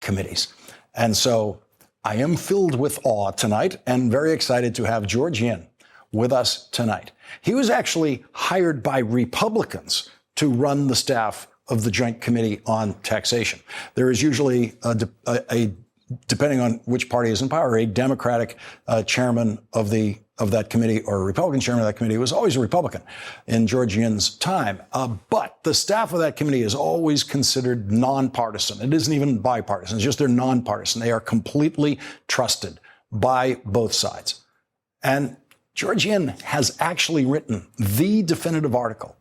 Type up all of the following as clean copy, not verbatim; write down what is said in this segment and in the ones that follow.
committees. And so I am filled with awe tonight and very excited to have George Yin with us tonight. He was actually hired by Republicans to run the staff of the Joint Committee on Taxation. There is usually depending on which party is in power, a Democratic chairman of that committee or a Republican chairman of that committee. It was always a Republican in George Yin's time. But the staff of that committee is always considered nonpartisan. It isn't even bipartisan. It's just they're nonpartisan. They are completely trusted by both sides. And George Yin has actually written the definitive article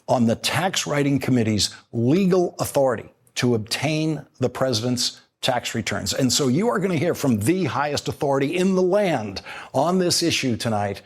on the tax writing committee's legal authority to obtain the president's tax returns. And so you are going to hear from the highest authority in the land on this issue tonight.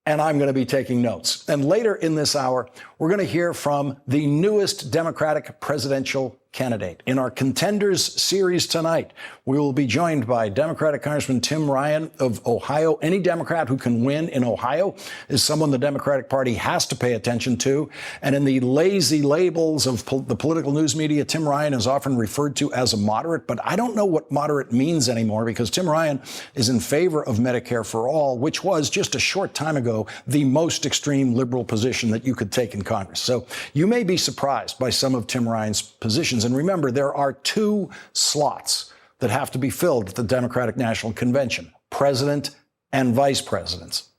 And I'm going to be taking notes. And later in this hour, we're going to hear from the newest Democratic presidential candidate. In our Contenders series tonight, we will be joined by Democratic Congressman Tim Ryan of Ohio. Any Democrat who can win in Ohio is someone the Democratic Party has to pay attention to. And in the lazy labels of the political news media, Tim Ryan is often referred to as a moderate, but I don't know what moderate means anymore because Tim Ryan is in favor of Medicare for all, which was just a short time ago the most extreme liberal position that you could take in Congress. So you may be surprised by some of Tim Ryan's positions. And remember, there are two slots that have to be filled at the Democratic National Convention, president and vice presidents.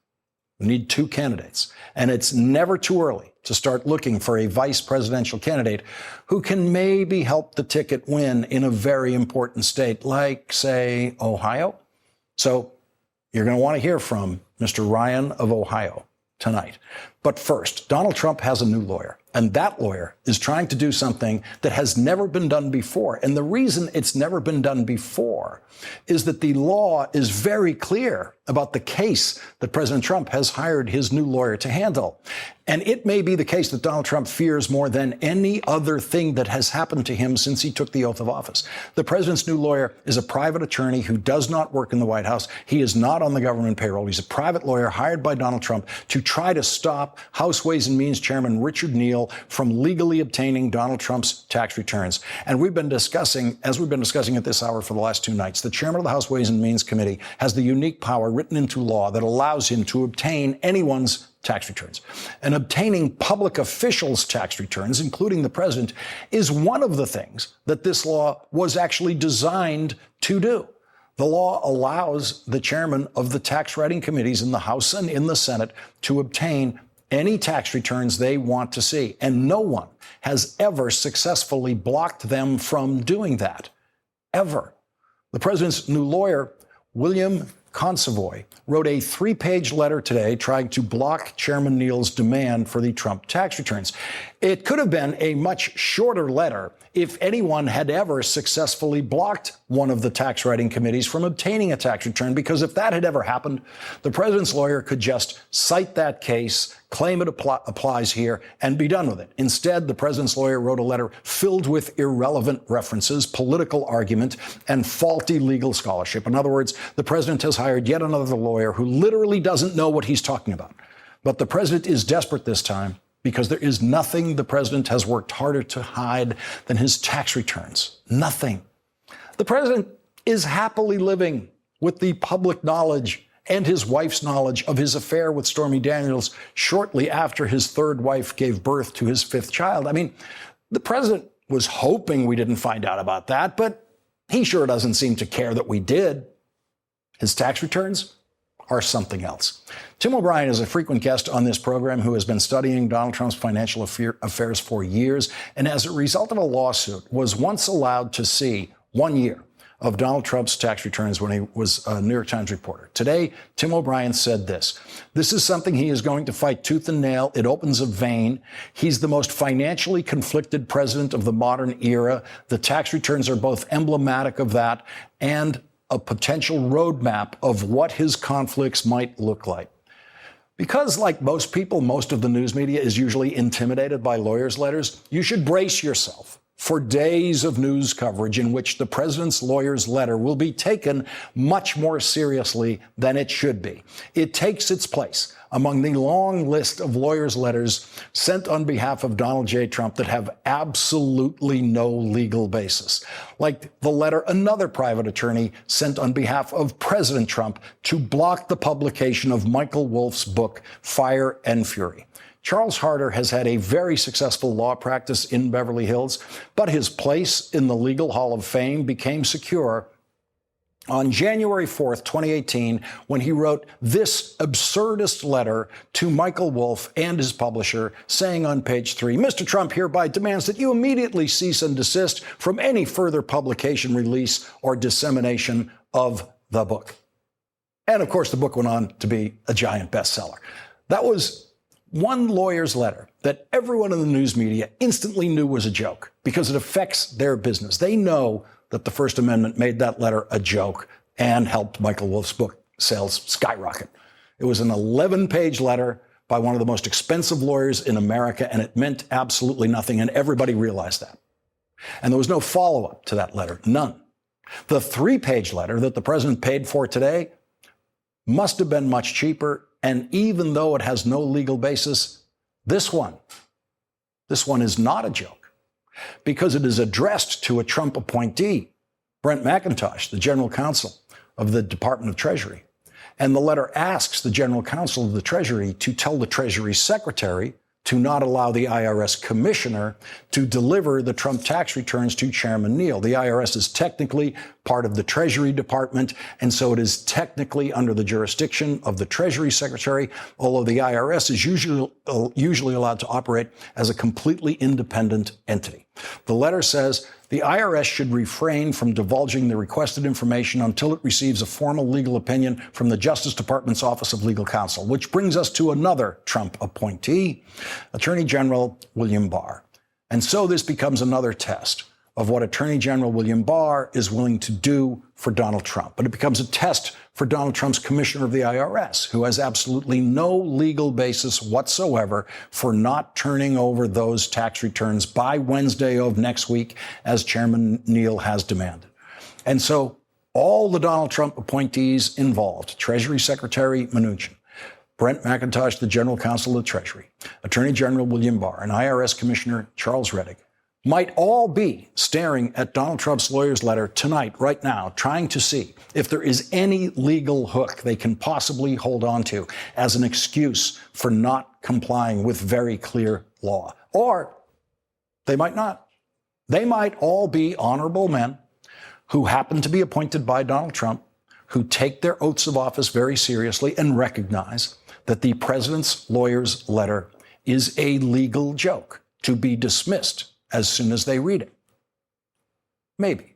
We need two candidates. And it's never too early to start looking for a vice presidential candidate who can maybe help the ticket win in a very important state like, say, Ohio. So you're going to want to hear from Mr. Ryan of Ohio tonight. But first, Donald Trump has a new lawyer, and that lawyer is trying to do something that has never been done before. And the reason it's never been done before is that the law is very clear about the case that President Trump has hired his new lawyer to handle. And it may be the case that Donald Trump fears more than any other thing that has happened to him since he took the oath of office. The president's new lawyer is a private attorney who does not work in the White House. He is not on the government payroll. He's a private lawyer hired by Donald Trump to try to stop House Ways and Means Chairman Richard Neal from legally obtaining Donald Trump's tax returns. And we've been discussing, as we've been discussing at this hour for the last two nights, the chairman of the House Ways and Means Committee has the unique power written into law that allows him to obtain anyone's tax returns. And obtaining public officials' tax returns, including the president, is one of the things that this law was actually designed to do. The law allows the chairman of the tax writing committees in the House and in the Senate to obtain any tax returns they want to see. And no one has ever successfully blocked them from doing that. Ever. The president's new lawyer, William Consovoy, wrote a 3-page letter today trying to block Chairman Neal's demand for the Trump tax returns. It could have been a much shorter letter if anyone had ever successfully blocked one of the tax writing committees from obtaining a tax return, because if that had ever happened, the president's lawyer could just cite that case, claim it applies here, and be done with it. Instead, the president's lawyer wrote a letter filled with irrelevant references, political argument, and faulty legal scholarship. In other words, the president has hired yet another lawyer who literally doesn't know what he's talking about. But the president is desperate this time because there is nothing the president has worked harder to hide than his tax returns. Nothing. The president is happily living with the public knowledge and his wife's knowledge of his affair with Stormy Daniels shortly after his third wife gave birth to his fifth child. I mean, the president was hoping we didn't find out about that, but he sure doesn't seem to care that we did. His tax returns are something else. Tim O'Brien is a frequent guest on this program who has been studying Donald Trump's financial affairs for years, and as a result of a lawsuit, was once allowed to see 1 year of Donald Trump's tax returns when he was a New York Times reporter. Today, Tim O'Brien said this: "This is something he is going to fight tooth and nail. It opens a vein. He's the most financially conflicted president of the modern era. The tax returns are both emblematic of that and a potential roadmap of what his conflicts might look like." Because, like most people, most of the news media is usually intimidated by lawyers' letters, you should brace yourself for days of news coverage in which the president's lawyer's letter will be taken much more seriously than it should be. It takes its place among the long list of lawyers' letters sent on behalf of Donald J. Trump that have absolutely no legal basis. Like the letter another private attorney sent on behalf of President Trump to block the publication of Michael Wolff's book, Fire and Fury. Charles Harder has had a very successful law practice in Beverly Hills, but his place in the Legal Hall of Fame became secure on January 4th, 2018, when he wrote this absurdist letter to Michael Wolff and his publisher, saying on page 3, Mr. Trump hereby demands that you immediately cease and desist from any further publication, release, or dissemination of the book. And of course, the book went on to be a giant bestseller. That was one lawyer's letter that everyone in the news media instantly knew was a joke because it affects their business. They know that the First Amendment made that letter a joke and helped Michael Wolff's book sales skyrocket. It was an 11-page letter by one of the most expensive lawyers in America, and it meant absolutely nothing, and everybody realized that. And there was no follow-up to that letter, none. The 3-page letter that the president paid for today must have been much cheaper, and even though it has no legal basis, this one is not a joke, because it is addressed to a Trump appointee, Brent McIntosh, the general counsel of the Department of Treasury. And the letter asks the general counsel of the Treasury to tell the Treasury secretary to not allow the IRS commissioner to deliver the Trump tax returns to Chairman Neal. The IRS is technically part of the Treasury Department, and so it is technically under the jurisdiction of the Treasury Secretary, although the IRS is usually allowed to operate as a completely independent entity. The letter says the IRS should refrain from divulging the requested information until it receives a formal legal opinion from the Justice Department's Office of Legal Counsel, which brings us to another Trump appointee, Attorney General William Barr. And so this becomes another test of what Attorney General William Barr is willing to do for Donald Trump. But it becomes a test for Donald Trump's commissioner of the IRS, who has absolutely no legal basis whatsoever for not turning over those tax returns by Wednesday of next week, as Chairman Neal has demanded. And so all the Donald Trump appointees involved, Treasury Secretary Mnuchin, Brent McIntosh, the General Counsel of the Treasury, Attorney General William Barr, and IRS Commissioner Charles Rettig, might all be staring at Donald Trump's lawyer's letter tonight, right now, trying to see if there is any legal hook they can possibly hold on to as an excuse for not complying with very clear law. Or they might not. They might all be honorable men who happen to be appointed by Donald Trump, who take their oaths of office very seriously and recognize that the president's lawyer's letter is a legal joke to be dismissed as soon as they read it. Maybe.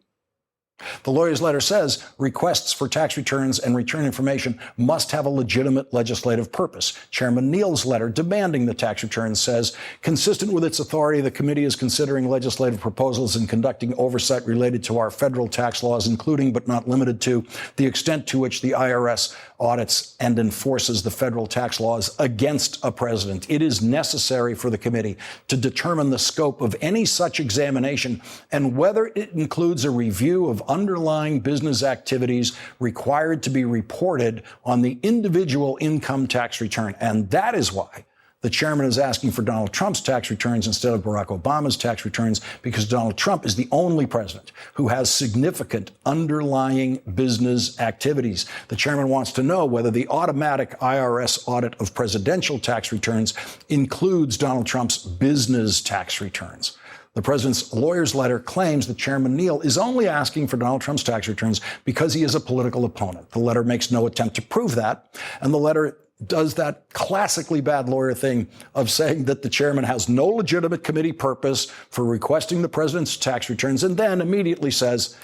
The lawyer's letter says requests for tax returns and return information must have a legitimate legislative purpose. Chairman Neal's letter demanding the tax returns says, consistent with its authority, the committee is considering legislative proposals and conducting oversight related to our federal tax laws, including but not limited to the extent to which the IRS audits and enforces the federal tax laws against a president. It is necessary for the committee to determine the scope of any such examination and whether it includes a review of underlying business activities required to be reported on the individual income tax return. And that is why the chairman is asking for Donald Trump's tax returns instead of Barack Obama's tax returns, because Donald Trump is the only president who has significant underlying business activities. The chairman wants to know whether the automatic IRS audit of presidential tax returns includes Donald Trump's business tax returns. The president's lawyer's letter claims that Chairman Neal is only asking for Donald Trump's tax returns because he is a political opponent. The letter makes no attempt to prove that, and the letter does that classically bad lawyer thing of saying that the chairman has no legitimate committee purpose for requesting the president's tax returns, and then immediately says,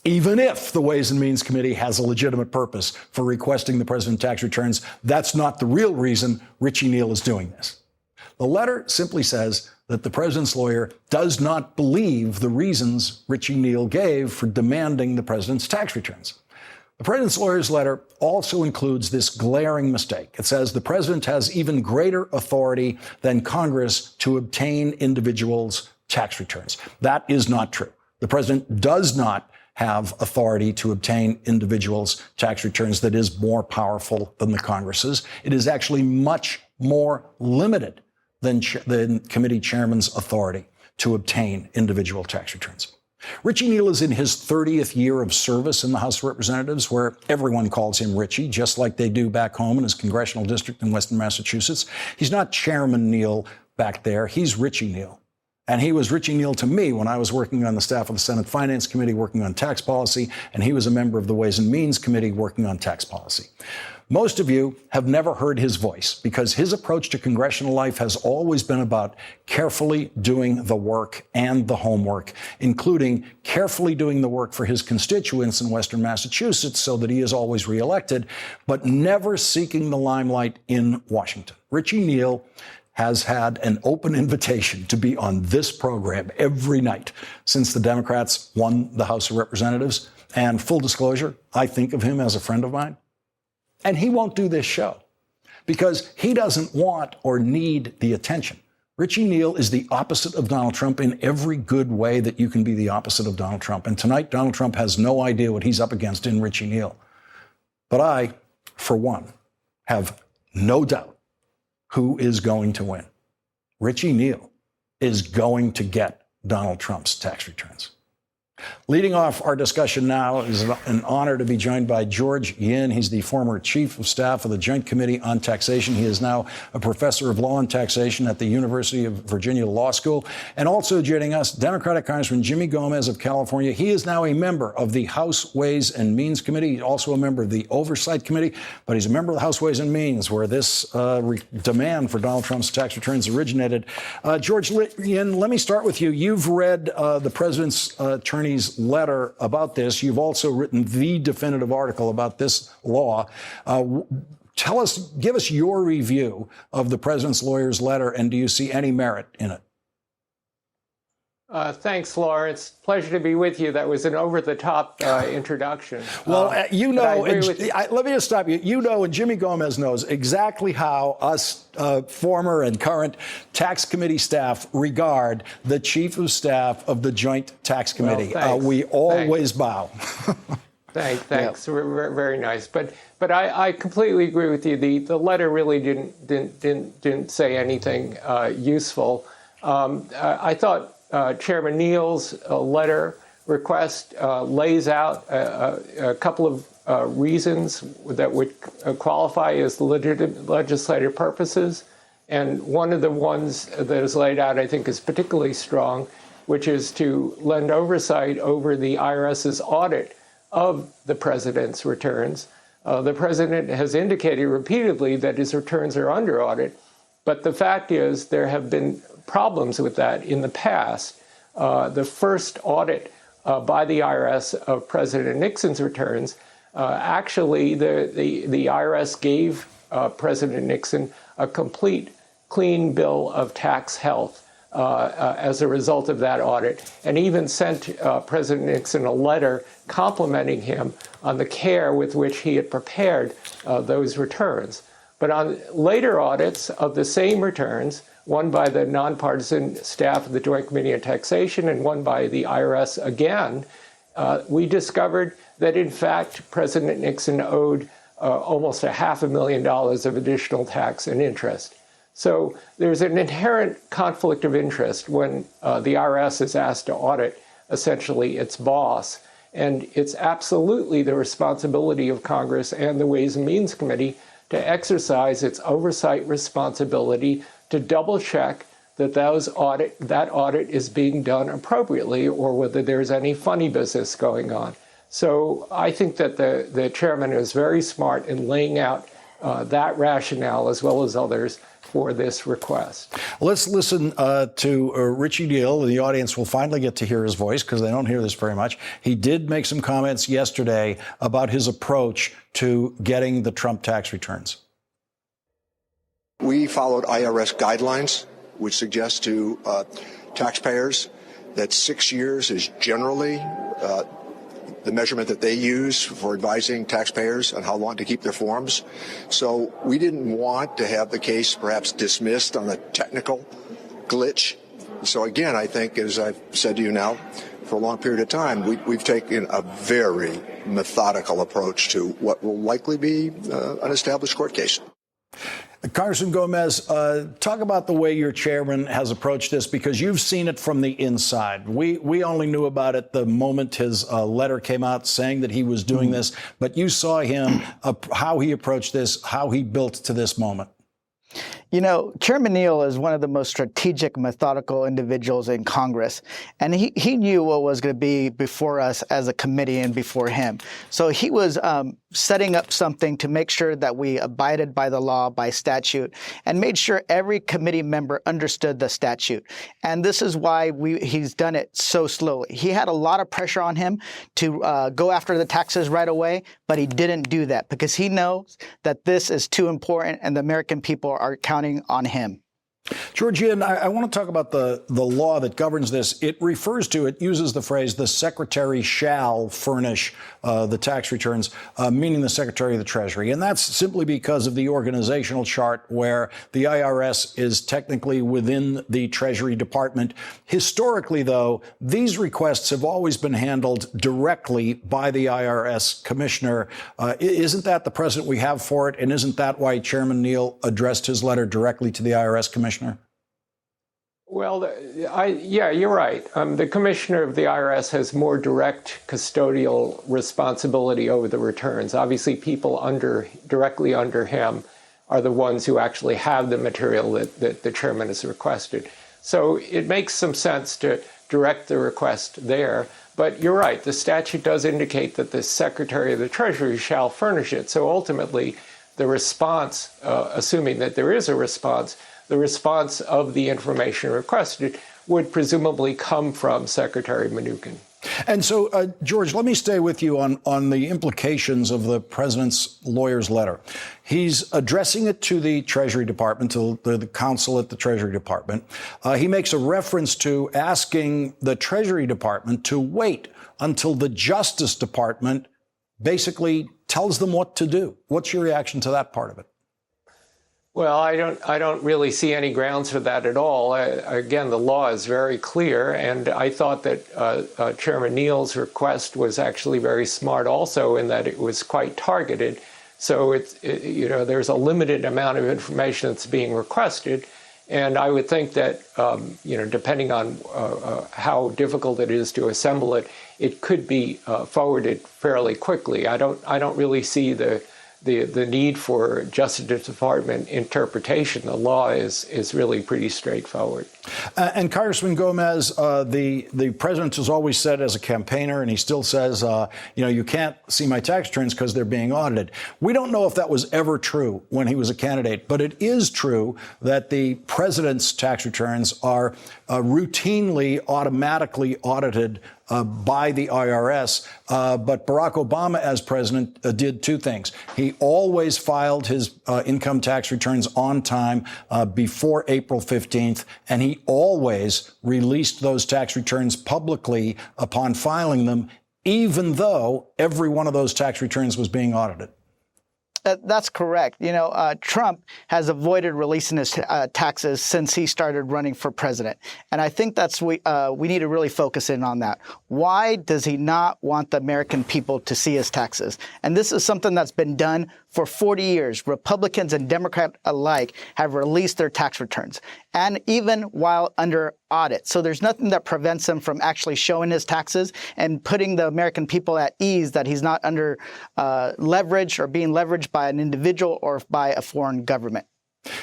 even if the Ways and Means Committee has a legitimate purpose for requesting the president's tax returns, that's not the real reason Richie Neal is doing this. The letter simply says that the president's lawyer does not believe the reasons Richie Neal gave for demanding the president's tax returns. The president's lawyer's letter also includes this glaring mistake. It says the president has even greater authority than Congress to obtain individuals' tax returns. That is not true. The president does not have authority to obtain individuals' tax returns that is more powerful than the Congress's. It is actually much more limited than committee chairman's authority to obtain individual tax returns. Richie Neal is in his 30th year of service in the House of Representatives, where everyone calls him Richie, just like they do back home in his congressional district in Western Massachusetts. He's not Chairman Neal back there. He's Richie Neal. And he was Richie Neal to me when I was working on the staff of the Senate Finance Committee working on tax policy, and he was a member of the Ways and Means Committee working on tax policy. Most of you have never heard his voice because his approach to congressional life has always been about carefully doing the work and the homework, including carefully doing the work for his constituents in Western Massachusetts so that he is always reelected, but never seeking the limelight in Washington. Richie Neal has had an open invitation to be on this program every night since the Democrats won the House of Representatives. And full disclosure, I think of him as a friend of mine. And he won't do this show because he doesn't want or need the attention. Richie Neal is the opposite of Donald Trump in every good way that you can be the opposite of Donald Trump. And tonight, Donald Trump has no idea what he's up against in Richie Neal. But I, for one, have no doubt who is going to win. Richie Neal is going to get Donald Trump's tax returns. Leading off our discussion now is an honor to be joined by George Yin. He's the former chief of staff of the Joint Committee on Taxation. He is now a professor of law and taxation at the University of Virginia Law School. And also joining us, Democratic Congressman Jimmy Gomez of California. He is now a member of the House Ways and Means Committee. He's also a member of the Oversight Committee, but he's a member of the House Ways and Means, where this demand for Donald Trump's tax returns originated. George Yin, let me start with you. You've read the president's attorney's letter about this. You've also written the definitive article about this law. Give us your review of the president's lawyer's letter, and do you see any merit in it? Thanks, Lawrence. Pleasure to be with you. That was an over-the-top introduction. Well, let me just stop you. You know, and Jimmy Gomez knows exactly how us former and current tax committee staff regard the chief of staff of the Joint Tax Committee. Well, we always bow. Thanks. Yeah. Very nice. But I completely agree with you. The letter really didn't say anything useful. I thought Chairman Neal's letter request lays out a couple of reasons that would qualify as legitimate legislative purposes. And one of the ones that is laid out, I think, is particularly strong, which is to lend oversight over the IRS's audit of the president's returns. The president has indicated repeatedly that his returns are under audit, but the fact is there have been problems with that in the past. The first audit by the IRS of President Nixon's returns, actually the IRS gave President Nixon a complete clean bill of tax health as a result of that audit, and even sent President Nixon a letter complimenting him on the care with which he had prepared those returns. But on later audits of the same returns, one by the nonpartisan staff of the Joint Committee on Taxation and one by the IRS again, we discovered that, in fact, President Nixon owed almost $500,000 of additional tax and interest. So there's an inherent conflict of interest when the IRS is asked to audit essentially its boss. And it's absolutely the responsibility of Congress and the Ways and Means Committee to exercise its oversight responsibility to double check that that audit is being done appropriately, or whether there's any funny business going on. So I think that the chairman is very smart in laying out that rationale, as well as others, for this request. Let's listen to Richie Neal. The audience will finally get to hear his voice because they don't hear this very much. He did make some comments yesterday about his approach to getting the Trump tax returns. We followed IRS guidelines, which suggest to taxpayers that 6 years is generally the measurement that they use for advising taxpayers on how long to keep their forms. So we didn't want to have the case perhaps dismissed on a technical glitch. So again, I think, as I've said to you now, for a long period of time, we've taken a very methodical approach to what will likely be an established court case. Congressman Gomez, talk about the way your chairman has approached this, because you've seen it from the inside. We only knew about it the moment his letter came out saying that he was doing this, but you saw him, how he approached this, how he built to this moment. You know, Chairman Neal is one of the most strategic, methodical individuals in Congress, and he knew what was going to be before us as a committee and before him. So he was setting up something to make sure that we abided by the law, by statute, and made sure every committee member understood the statute. And this is why he's done it so slowly. He had a lot of pressure on him to go after the taxes right away, but he didn't do that because he knows that this is too important and the American people are counting on him. Georgian, I want to talk about the law that governs this. It uses the phrase, the secretary shall furnish the tax returns, meaning the Secretary of the Treasury. And that's simply because of the organizational chart where the IRS is technically within the Treasury Department. Historically, though, these requests have always been handled directly by the IRS commissioner. Isn't that the precedent we have for it? And isn't that why Chairman Neal addressed his letter directly to the IRS commissioner? Well, yeah, you're right. The commissioner of the IRS has more direct custodial responsibility over the returns. Obviously, people directly under him are the ones who actually have the material that the chairman has requested. So it makes some sense to direct the request there. But you're right, the statute does indicate that the Secretary of the Treasury shall furnish it. So ultimately, the response, assuming that there is a response, the response of the information requested would presumably come from Secretary Mnuchin. And so, George, let me stay with you on the implications of the president's lawyer's letter. He's addressing it to the Treasury Department, to the counsel at the Treasury Department. He makes a reference to asking the Treasury Department to wait until the Justice Department basically tells them what to do. What's your reaction to that part of it? Well, I don't really see any grounds for that at all. Again, the law is very clear, and I thought that Chairman Neal's request was actually very smart also in that it was quite targeted. So there's a limited amount of information that's being requested, and I would think that depending on how difficult it is to assemble it, it could be forwarded fairly quickly. I don't really see the need for Justice Department interpretation. The law is really pretty straightforward. And Congressman Gomez, the president has always said as a campaigner, and he still says, you can't see my tax returns because they're being audited. We don't know if that was ever true when he was a candidate, but it is true that the president's tax returns are routinely, automatically audited by the IRS. But Barack Obama, as president, did two things. He always filed his income tax returns on time before April 15th, and he always released those tax returns publicly upon filing them, even though every one of those tax returns was being audited. That's correct. Trump has avoided releasing his taxes since he started running for president. And I think we need to really focus in on that. Why does he not want the American people to see his taxes? And this is something that's been done for 40 years. Republicans and Democrats alike have released their tax returns, and even while under audit. So there's nothing that prevents him from actually showing his taxes and putting the American people at ease that he's not under leverage or being leveraged by an individual or by a foreign government.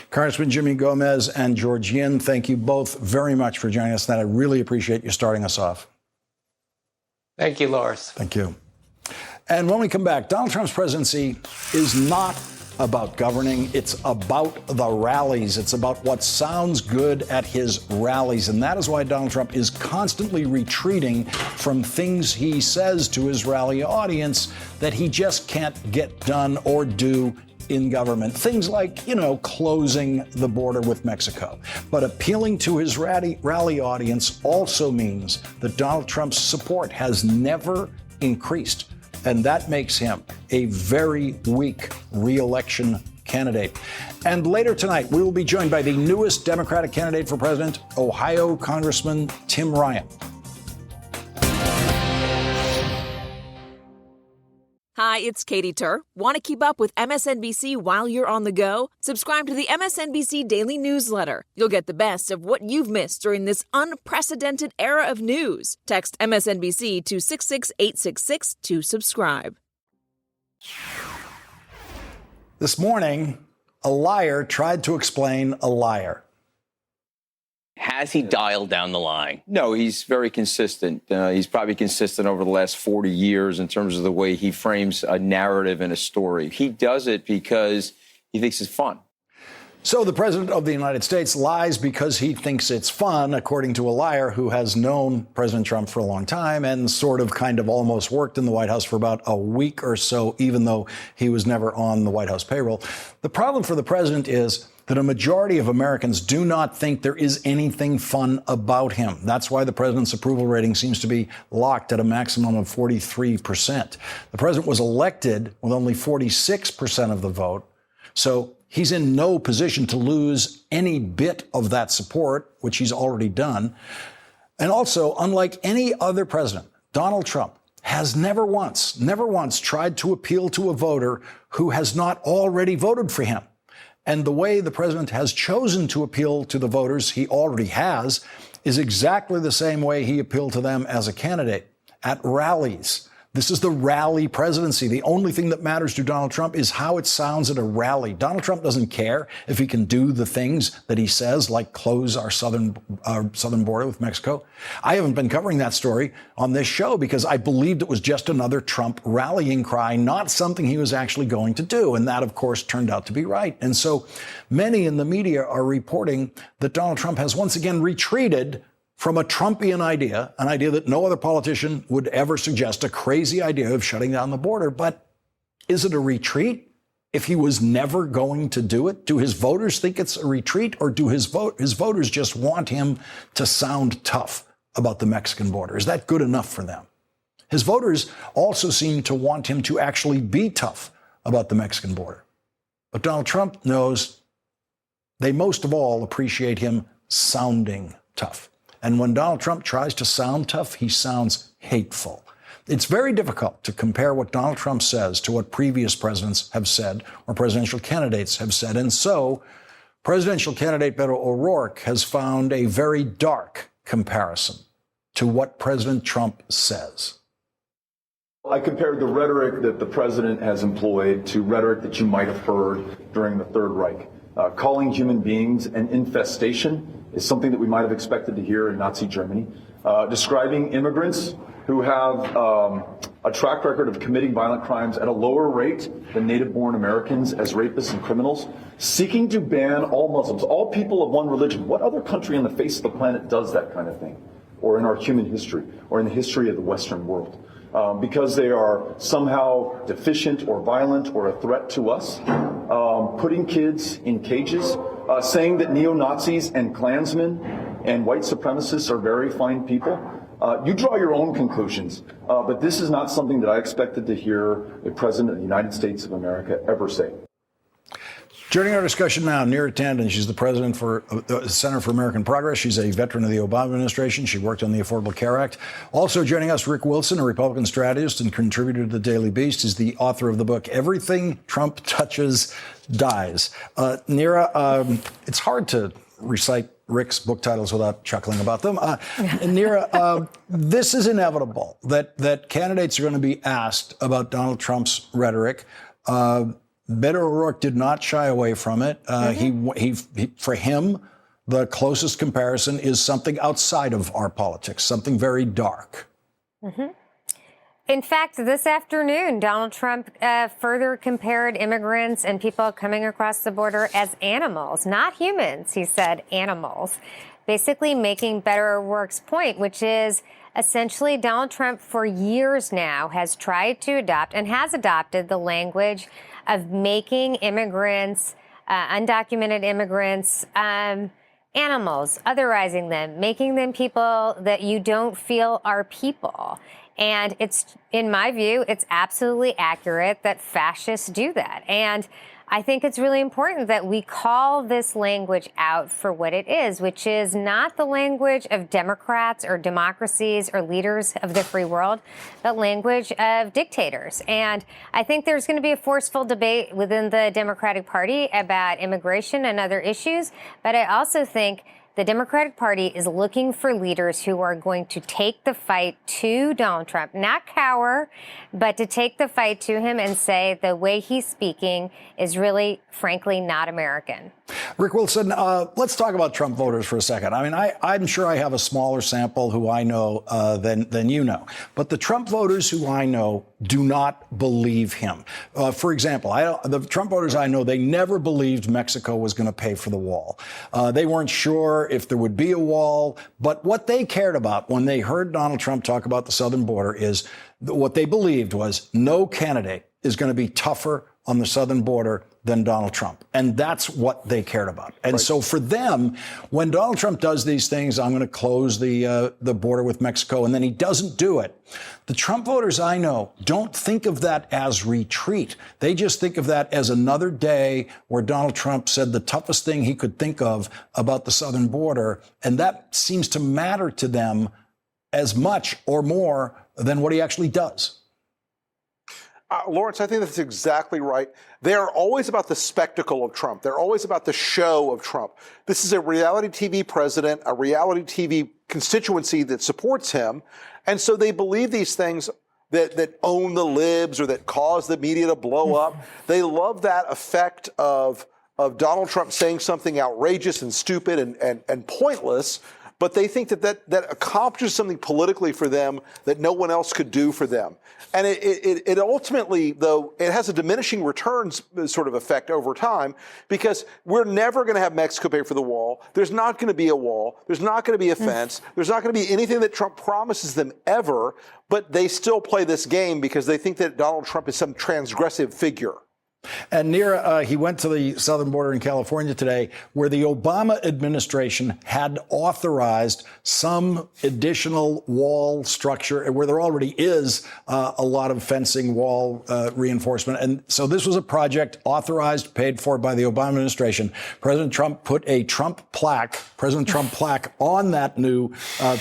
Congressman Jimmy Gomez and George Yin, thank you both very much for joining us tonight. I really appreciate you starting us off. Thank you, Loris. Thank you. And when we come back, Donald Trump's presidency is not about governing. It's about the rallies. It's about what sounds good at his rallies. And that is why Donald Trump is constantly retreating from things he says to his rally audience that he just can't get done or do in government. Things like, closing the border with Mexico. But appealing to his rally audience also means that Donald Trump's support has never increased. And that makes him a very weak re-election candidate. And later tonight, we will be joined by the newest Democratic candidate for president, Ohio Congressman Tim Ryan. Hi, it's Katie Tur. Want to keep up with MSNBC while you're on the go? Subscribe to the MSNBC Daily Newsletter. You'll get the best of what you've missed during this unprecedented era of news. Text MSNBC to 66866 to subscribe. This morning, a liar tried to explain a liar. Has he dialed down the line? No, he's very consistent. He's probably consistent over the last 40 years in terms of the way he frames a narrative and a story. He does it because he thinks it's fun. So the president of the United States lies because he thinks it's fun, according to a liar who has known President Trump for a long time and sort of kind of almost worked in the White House for about a week or so, even though he was never on the White House payroll. The problem for the president is that a majority of Americans do not think there is anything fun about him. That's why the president's approval rating seems to be locked at a maximum of 43%. The president was elected with only 46% of the vote, so he's in no position to lose any bit of that support, which he's already done. And also, unlike any other president, Donald Trump has never once tried to appeal to a voter who has not already voted for him. And the way the president has chosen to appeal to the voters he already has is exactly the same way he appealed to them as a candidate, at rallies. This is the rally presidency. The only thing that matters to Donald Trump is how it sounds at a rally. Donald Trump doesn't care if he can do the things that he says, like close our southern border with Mexico. I haven't been covering that story on this show because I believed it was just another Trump rallying cry, not something he was actually going to do. And that, of course, turned out to be right. And so many in the media are reporting that Donald Trump has once again retreated from a Trumpian idea, an idea that no other politician would ever suggest, a crazy idea of shutting down the border. But is it a retreat if he was never going to do it? Do his voters think it's a retreat, or do his voters just want him to sound tough about the Mexican border? Is that good enough for them? His voters also seem to want him to actually be tough about the Mexican border. But Donald Trump knows they most of all appreciate him sounding tough. And when Donald Trump tries to sound tough, he sounds hateful. It's very difficult to compare what Donald Trump says to what previous presidents have said or presidential candidates have said. And so presidential candidate Beto O'Rourke has found a very dark comparison to what President Trump says. I compared the rhetoric that the president has employed to rhetoric that you might have heard during the Third Reich. Calling human beings an infestation is something that we might have expected to hear in Nazi Germany. Describing immigrants who have a track record of committing violent crimes at a lower rate than native-born Americans as rapists and criminals. Seeking to ban all Muslims, all people of one religion. What other country on the face of the planet does that kind of thing? Or in our human history, or in the history of the Western world? Because they are somehow deficient or violent or a threat to us. Putting kids in cages, saying that neo-Nazis and Klansmen and white supremacists are very fine people. You draw your own conclusions, but this is not something that I expected to hear a president of the United States of America ever say. Joining our discussion now, Neera Tanden. She's the president for the Center for American Progress. She's a veteran of the Obama administration. She worked on the Affordable Care Act. Also joining us, Rick Wilson, a Republican strategist and contributor to the Daily Beast. Is the author of the book, Everything Trump Touches Dies. Neera, it's hard to recite Rick's book titles without chuckling about them. Neera, this is inevitable, that candidates are going to be asked about Donald Trump's rhetoric. Beto O'Rourke did not shy away from it. He, for him, the closest comparison is something outside of our politics, something very dark. Mm-hmm. In fact, this afternoon, Donald Trump further compared immigrants and people coming across the border as animals, not humans, he said, animals, basically making Beto O'Rourke's point, which is essentially Donald Trump for years now has tried to adopt and has adopted the language of making immigrants, undocumented immigrants, animals, otherizing them, making them people that you don't feel are people. And it's, in my view, it's absolutely accurate that fascists do that. And I think it's really important that we call this language out for what it is, which is not the language of Democrats or democracies or leaders of the free world, but language of dictators. And I think there's going to be a forceful debate within the Democratic Party about immigration and other issues. But I also think the Democratic Party is looking for leaders who are going to take the fight to Donald Trump, not cower, but to take the fight to him and say the way he's speaking is really, frankly, not American. Rick Wilson, let's talk about Trump voters for a second. I mean, I'm sure I have a smaller sample who I know than you know. But the Trump voters who I know do not believe him. For example, the Trump voters I know, they never believed Mexico was going to pay for the wall. They weren't sure if there would be a wall. But what they cared about when they heard Donald Trump talk about the southern border is what they believed was no candidate is going to be tougher on the southern border than Donald Trump. And that's what they cared about. And so for them, when Donald Trump does these things, I'm going to close the border with Mexico, and then he doesn't do it. The Trump voters I know don't think of that as retreat. They just think of that as another day where Donald Trump said the toughest thing he could think of about the southern border. And that seems to matter to them as much or more than what he actually does. Lawrence, I think that's exactly right. They are always about the spectacle of Trump. They're always about the show of Trump. This is a reality TV president, a reality TV constituency that supports him. And so they believe these things that own the libs or that cause the media to blow up. They love that effect of Donald Trump saying something outrageous and stupid and pointless. But they think that accomplishes something politically for them that no one else could do for them. And it ultimately, though, it has a diminishing returns sort of effect over time, because we're never going to have Mexico pay for the wall. There's not going to be a wall. There's not going to be a fence. There's not going to be anything that Trump promises them ever. But they still play this game because they think that Donald Trump is some transgressive figure. And Neera, he went to the southern border in California today, where the Obama administration had authorized some additional wall structure, where there already is a lot of fencing, wall reinforcement. And so this was a project authorized, paid for by the Obama administration. President Trump put a President Trump plaque on that new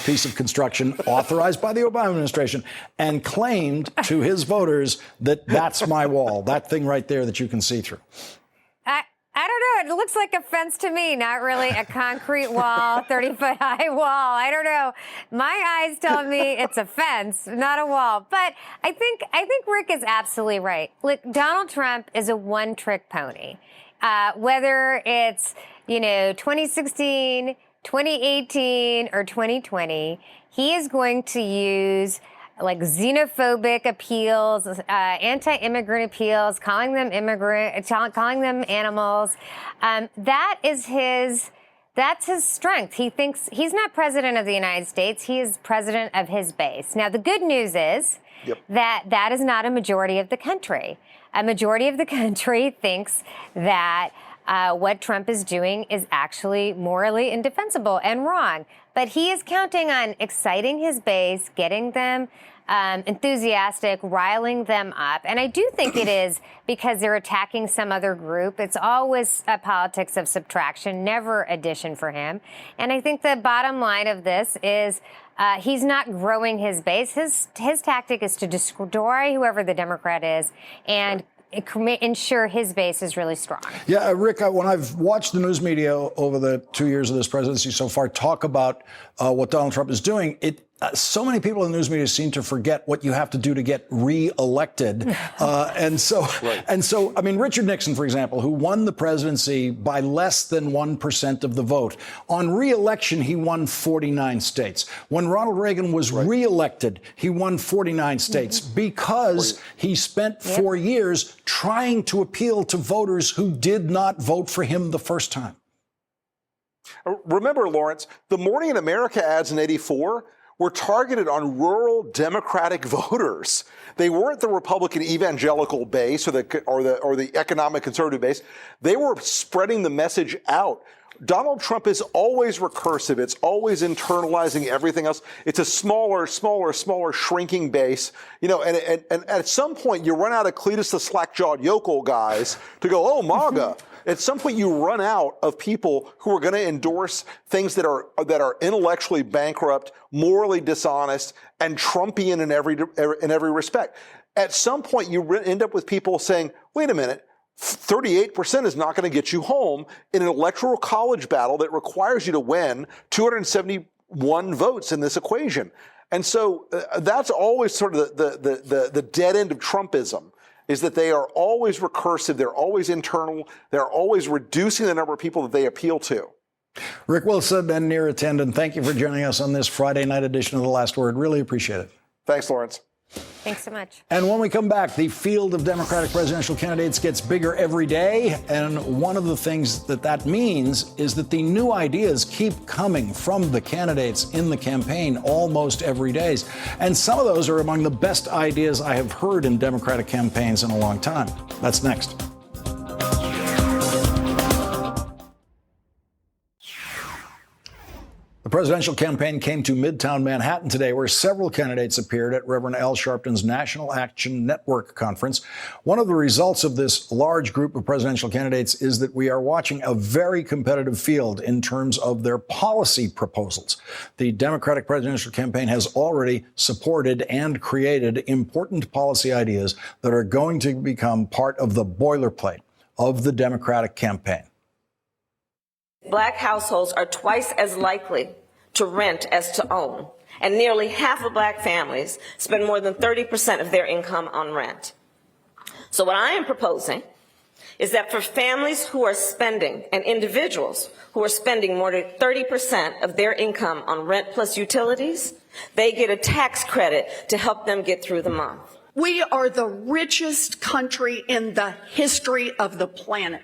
piece of construction authorized by the Obama administration, and claimed to his voters that that's my wall, that thing right there that you can see through. I don't know. It looks like a fence to me, not really a concrete wall, 30-foot high wall. I don't know. My eyes tell me it's a fence, not a wall. But I think Rick is absolutely right. Look, Donald Trump is a one-trick pony. Whether it's, 2016, 2018, or 2020, he is going to use like xenophobic appeals, anti-immigrant appeals, calling them animals. That's his strength. He thinks he's not president of the United States. He is president of his base. Now, the good news is that is not a majority of the country. A majority of the country thinks that what Trump is doing is actually morally indefensible and wrong. But he is counting on exciting his base, getting them enthusiastic, riling them up. And I do think it is because they're attacking some other group. It's always a politics of subtraction, never addition for him. And I think the bottom line of this is he's not growing his base. His tactic is to destroy whoever the Democrat is and ensure his base is really strong. Yeah, Rick, when I've watched the news media over the 2 years of this presidency so far talk about what Donald Trump is doing, so many people in the news media seem to forget what you have to do to get reelected. And so, I mean, Richard Nixon, for example, who won the presidency by less than 1% of the vote. On reelection, he won 49 states. When Ronald Reagan was reelected, he won 49 states because he spent 4 years trying to appeal to voters who did not vote for him the first time. Remember, Lawrence, the Morning in America ads in '84 were targeted on rural Democratic voters. They weren't the Republican evangelical base or the economic conservative base. They were spreading the message out. Donald Trump is always recursive. It's always internalizing everything else. It's a smaller, shrinking base. You know, and at some point you run out of Cletus the slack-jawed yokel guys to go, oh, MAGA. At some point you run out of people who are going to endorse things that are intellectually bankrupt, morally dishonest, and Trumpian in every respect. At some point you end up with people saying, wait a minute, 38% is not going to get you home in an electoral college battle that requires you to win 271 votes in this equation. And so that's always sort of the dead end of Trumpism, is that they are always recursive, they're always internal, they're always reducing the number of people that they appeal to. Rick Wilson and Neera Tanden, thank you for joining us on this Friday night edition of The Last Word. Really appreciate it. Thanks, Lawrence. Thanks so much. And when we come back, the field of Democratic presidential candidates gets bigger every day. And one of the things that means is that the new ideas keep coming from the candidates in the campaign almost every day. And some of those are among the best ideas I have heard in Democratic campaigns in a long time. That's next. The presidential campaign came to Midtown Manhattan today, where several candidates appeared at Reverend Al Sharpton's National Action Network conference. One of the results of this large group of presidential candidates is that we are watching a very competitive field in terms of their policy proposals. The Democratic presidential campaign has already supported and created important policy ideas that are going to become part of the boilerplate of the Democratic campaign. Black households are twice as likely to rent as to own, and nearly half of black families spend more than 30% of their income on rent. So what I am proposing is that for families who are spending, and individuals who are spending more than 30% of their income on rent plus utilities, they get a tax credit to help them get through the month. We are the richest country in the history of the planet.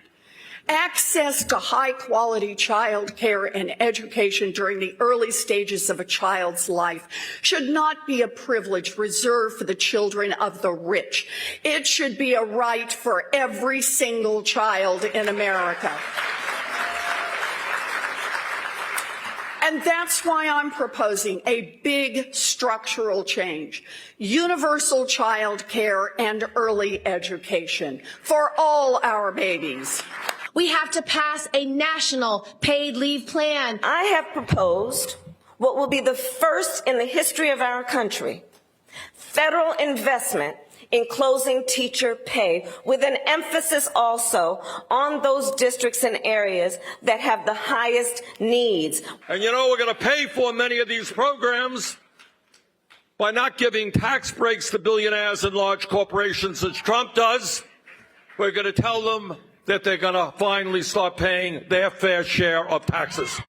Access to high-quality child care and education during the early stages of a child's life should not be a privilege reserved for the children of the rich. It should be a right for every single child in America. And that's why I'm proposing a big structural change. Universal child care and early education for all our babies. We have to pass a national paid leave plan. I have proposed what will be the first in the history of our country, federal investment in closing teacher pay, with an emphasis also on those districts and areas that have the highest needs. And you know, we're going to pay for many of these programs by not giving tax breaks to billionaires and large corporations as Trump does. We're going to tell them that they're going to finally start paying their fair share of taxes.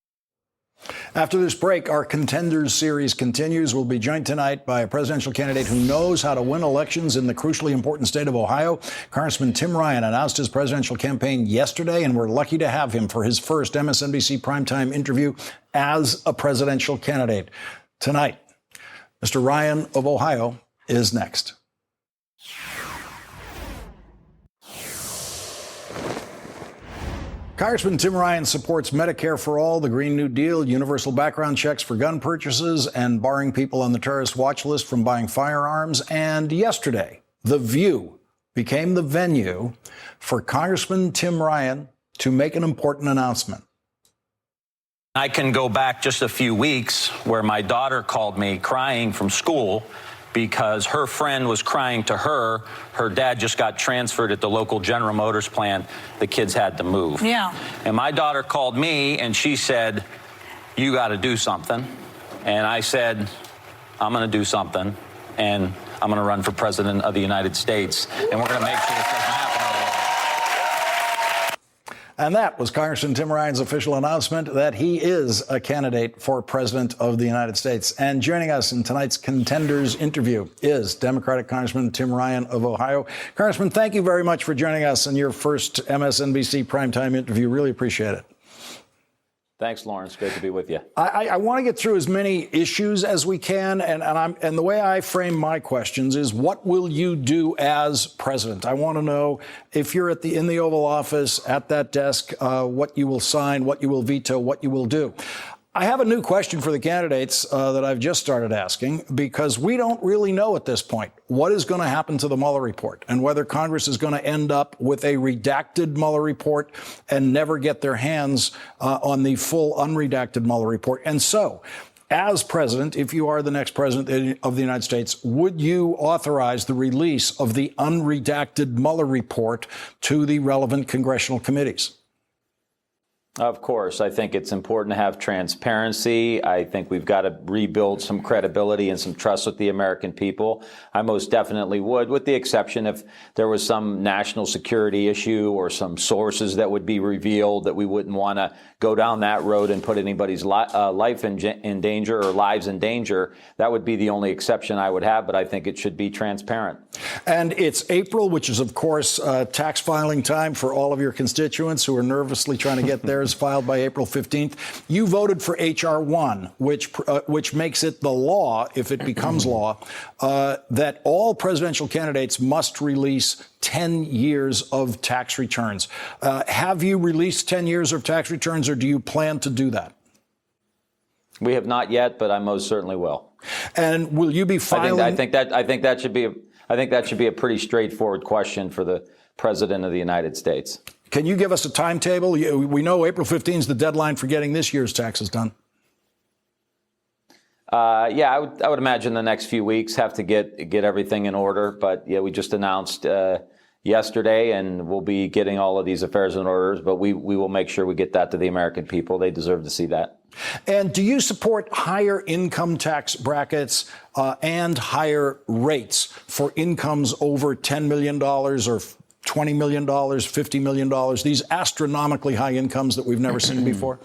After this break, our Contenders series continues. We'll be joined tonight by a presidential candidate who knows how to win elections in the crucially important state of Ohio. Congressman Tim Ryan announced his presidential campaign yesterday, and we're lucky to have him for his first MSNBC primetime interview as a presidential candidate. Tonight, Mr. Ryan of Ohio is next. Congressman Tim Ryan supports Medicare for All, the Green New Deal, universal background checks for gun purchases, and barring people on the terrorist watch list from buying firearms. And yesterday, The View became the venue for Congressman Tim Ryan to make an important announcement. I can go back just a few weeks where my daughter called me crying from school because her friend was crying to her. Her dad just got transferred at the local General Motors plant. The kids had to move. Yeah. And my daughter called me and she said, you got to do something. And I said, I'm going to do something. And I'm going to run for president of the United States. And we're going to make sure this doesn't happen. And that was Congressman Tim Ryan's official announcement that he is a candidate for president of the United States. And joining us in tonight's Contenders interview is Democratic Congressman Tim Ryan of Ohio. Congressman, thank you very much for joining us in your first MSNBC primetime interview. Really appreciate it. Thanks, Lawrence. Great to be with you. I want to get through as many issues as we can, and the way I frame my questions is, what will you do as president? I want to know if you're in the Oval Office at that desk, what you will sign, what you will veto, what you will do. I have a new question for the candidates that I've just started asking, because we don't really know at this point what is going to happen to the Mueller report and whether Congress is going to end up with a redacted Mueller report and never get their hands on the full unredacted Mueller report. And so, as president, if you are the next president of the United States, would you authorize the release of the unredacted Mueller report to the relevant congressional committees? Of course. I think it's important to have transparency. I think we've got to rebuild some credibility and some trust with the American people. I most definitely would, with the exception if there was some national security issue or some sources that would be revealed that we wouldn't want to go down that road and put anybody's life in danger or lives in danger. That would be the only exception I would have, but I think it should be transparent. And it's April, which is, of course, tax filing time for all of your constituents who are nervously trying to get theirs filed by April 15th. You voted for H.R. 1, which makes it the law, if it becomes law, that all presidential candidates must release 10 years of tax returns. Have you released 10 years of tax returns, or do you plan to do that? We have not yet, but I most certainly will. And will you be filing? I think that should be a pretty straightforward question for the President of the United States. Can you give us a timetable? We know April 15th is the deadline for getting this year's taxes done. I would imagine the next few weeks have to get everything in order. But yeah, we just announced yesterday, and we'll be getting all of these affairs in order. But we will make sure we get that to the American people. They deserve to see that. And do you support higher income tax brackets and higher rates for incomes over $10 million or $20 million, $50 million, these astronomically high incomes that we've never seen before?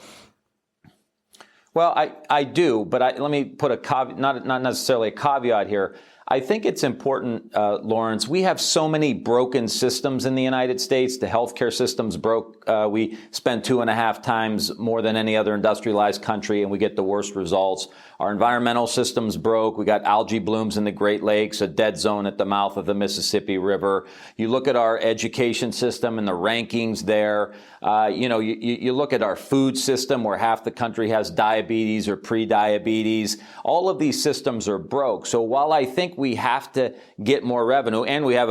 Well, I do, but let me put a caveat, not necessarily a caveat here. I think it's important, Lawrence. We have so many broken systems in the United States. The healthcare system's broke. We spend 2.5 times more than any other industrialized country, and we get the worst results. Our environmental system's broke. We got algae blooms in the Great Lakes, a dead zone at the mouth of the Mississippi River. You look at our education system and the rankings there. You look at our food system, where half the country has diabetes or pre-diabetes. All of these systems are broke. So while I think we have to get more revenue, and we have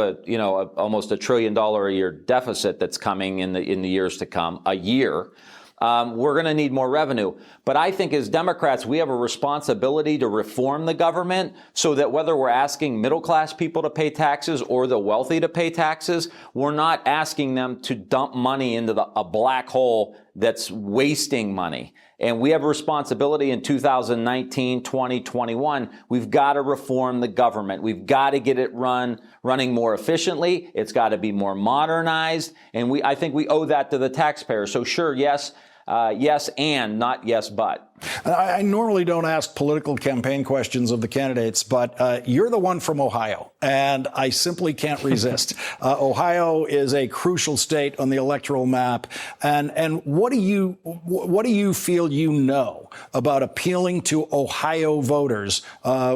almost $1 trillion a year deficit that's coming in the years to come, a year. We're going to need more revenue. But I think as Democrats, we have a responsibility to reform the government so that whether we're asking middle-class people to pay taxes or the wealthy to pay taxes, we're not asking them to dump money into a black hole that's wasting money. And we have a responsibility in 2019, 2021. We've got to reform the government. We've got to get it running more efficiently. It's got to be more modernized. And I think we owe that to the taxpayer. So sure, yes, and not yes, but. I normally don't ask political campaign questions of the candidates, but you're the one from Ohio, and I simply can't resist. Ohio is a crucial state on the electoral map, and what do you feel you know about appealing to Ohio voters,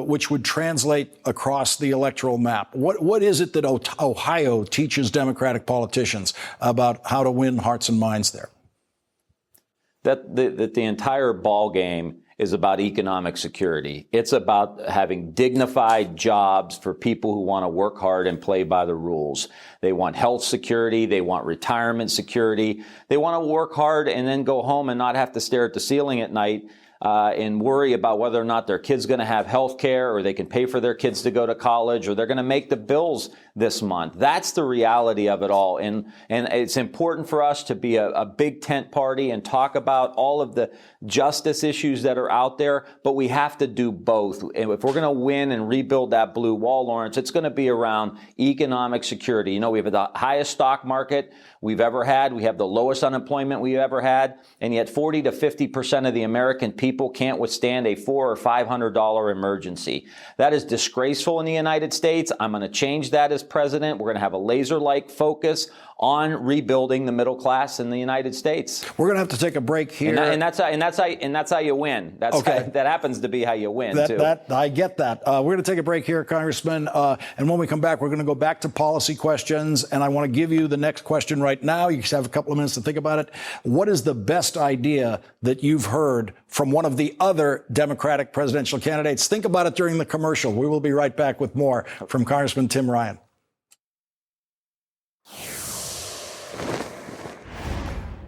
which would translate across the electoral map? What is it that Ohio teaches Democratic politicians about how to win hearts and minds there? That the entire ball game is about economic security. It's about having dignified jobs for people who want to work hard and play by the rules. They want health security. They want retirement security. They want to work hard and then go home and not have to stare at the ceiling at night and worry about whether or not their kid's going to have health care, or they can pay for their kids to go to college, or they're going to make the bills this month. That's the reality of it all. And it's important for us to be a big tent party and talk about all of the justice issues that are out there, but we have to do both. And if we're going to win and rebuild that blue wall, Lawrence, it's going to be around economic security. We have the highest stock market we've ever had. We have the lowest unemployment we've ever had. And yet 40 to 50% of the American people people can't withstand a $400 or $500 emergency. That is disgraceful in the United States. I'm going to change that as president. We're going to have a laser-like focus on rebuilding the middle class in the United States. We're going to have to take a break here. And that's how you win. That happens to be how you win, too. I get that. We're going to take a break here, Congressman. And when we come back, we're going to go back to policy questions. And I want to give you the next question right now. You just have a couple of minutes to think about it. What is the best idea that you've heard from one of the other Democratic presidential candidates? Think about it during the commercial. We will be right back with more from Congressman Tim Ryan.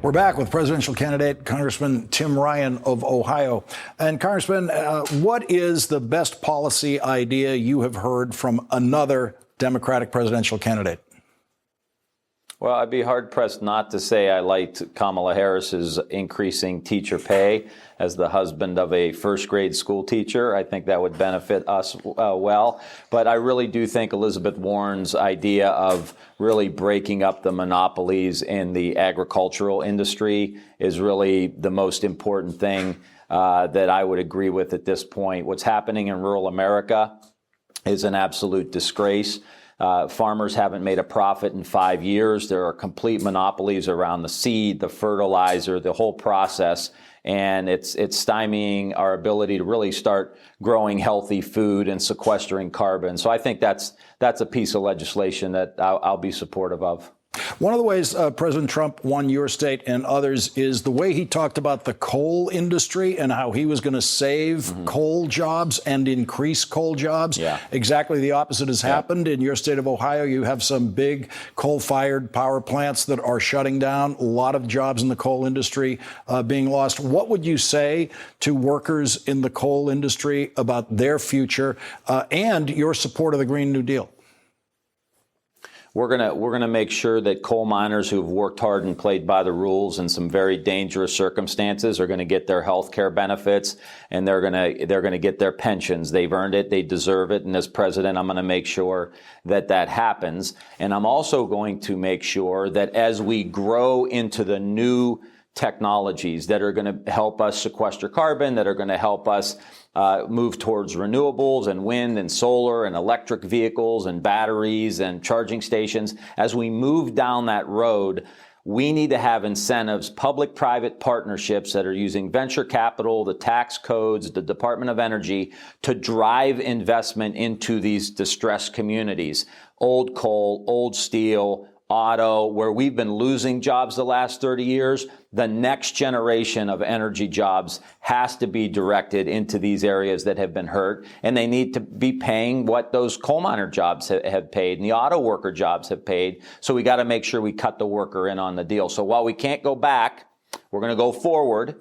We're back with presidential candidate Congressman Tim Ryan of Ohio. And Congressman, what is the best policy idea you have heard from another Democratic presidential candidate? Well, I'd be hard-pressed not to say I liked Kamala Harris's increasing teacher pay. As the husband of a first-grade school teacher, I think that would benefit us well. But I really do think Elizabeth Warren's idea of really breaking up the monopolies in the agricultural industry is really the most important thing that I would agree with at this point. What's happening in rural America is an absolute disgrace. Farmers haven't made a profit in 5 years. There are complete monopolies around the seed, the fertilizer, the whole process. And it's stymieing our ability to really start growing healthy food and sequestering carbon. So I think that's a piece of legislation that I'll be supportive of. One of the ways President Trump won your state and others is the way he talked about the coal industry and how he was going to save coal jobs and increase coal jobs. Yeah. Exactly the opposite has happened. In your state of Ohio, you have some big coal-fired power plants that are shutting down, a lot of jobs in the coal industry being lost. What would you say to workers in the coal industry about their future and your support of the Green New Deal? We're gonna make sure that coal miners who've worked hard and played by the rules in some very dangerous circumstances are going to get their health care benefits, and they're gonna get their pensions. They've earned it, they deserve it, and as president, I'm going to make sure that that happens. And I'm also going to make sure that as we grow into the new technologies that are going to help us sequester carbon, that are going to help us move towards renewables and wind and solar and electric vehicles and batteries and charging stations. As we move down that road, we need to have incentives, public-private partnerships that are using venture capital, the tax codes, the Department of Energy to drive investment into these distressed communities. Old coal, old steel, auto, where we've been losing jobs the last 30 years, the next generation of energy jobs has to be directed into these areas that have been hurt, and they need to be paying what those coal miner jobs have paid and the auto worker jobs have paid. So we got to make sure we cut the worker in on the deal. So while we can't go back, we're going to go forward.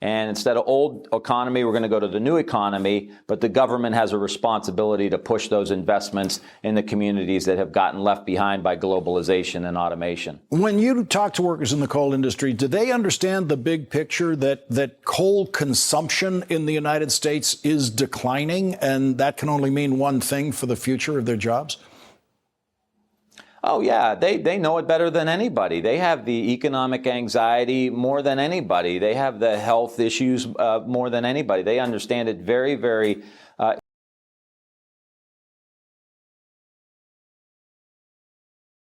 And instead of old economy, we're going to go to the new economy. But the government has a responsibility to push those investments in the communities that have gotten left behind by globalization and automation. When you talk to workers in the coal industry, do they understand the big picture that coal consumption in the United States is declining, and that can only mean one thing for the future of their jobs? Oh, yeah, they know it better than anybody. They have the economic anxiety more than anybody. They have the health issues more than anybody. They understand it very, very